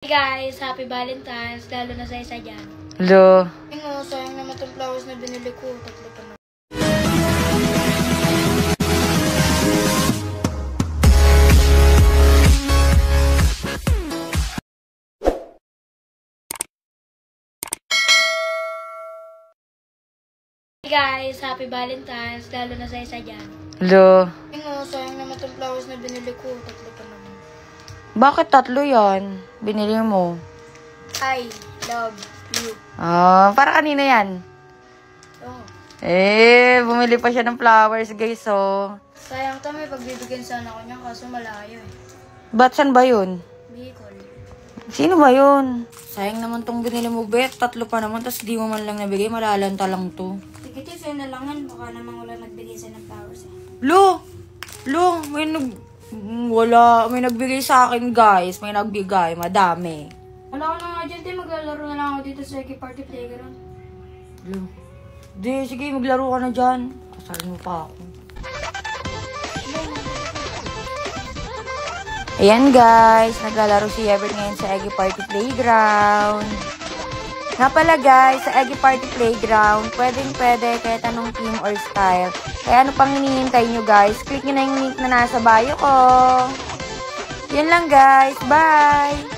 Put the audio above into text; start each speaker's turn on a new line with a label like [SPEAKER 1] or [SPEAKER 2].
[SPEAKER 1] Hey guys, happy Valentine's, lalo na sa isa dyan.
[SPEAKER 2] Hello.
[SPEAKER 1] Sayang naman itong flowers na binili ko. Tatlo pa na. Hey guys, happy Valentine's, lalo na sa isa dyan.
[SPEAKER 2] Hello.
[SPEAKER 1] Sayang naman itong flowers na binili ko. Tatlo pa naman.
[SPEAKER 2] Bakit tatlo yan? Binili mo.
[SPEAKER 1] I love you.
[SPEAKER 2] Para kanina yan.
[SPEAKER 1] Oh.
[SPEAKER 2] Bumili pa siya ng flowers, guys,
[SPEAKER 1] Sayang to, may pagbibigyan sana ko niya kaso malayo eh.
[SPEAKER 2] Ba't saan ba yun?
[SPEAKER 1] Bicol.
[SPEAKER 2] Sino ba yun? Sayang naman tong binili mo, Bet. Tatlo pa naman, tas di mo man lang nabigay. Malalanta lang to.
[SPEAKER 1] Tikiti, sa'yo na lang yan. Baka naman wala nagbigay sa'yo ng flowers eh.
[SPEAKER 2] Lo, may nagbigay sa akin, guys. May nagbigay, madami.
[SPEAKER 1] Wala ko na nga dyan, maglalaro na lang ako dito sa Eki Party Playground.
[SPEAKER 2] Lo. Di, sige, maglaro ka na dyan. Kasalin mo pa ako. Ayan, guys. Naglalaro si Everett ngayon sa Eki Party Playground. Nga pala, guys, sa Eki Party Playground, pwede kahit anong team or style. Kaya ano pang hinihintay nyo, guys? Click nyo na yung link na nasa bio ko. Yan lang, guys. Bye!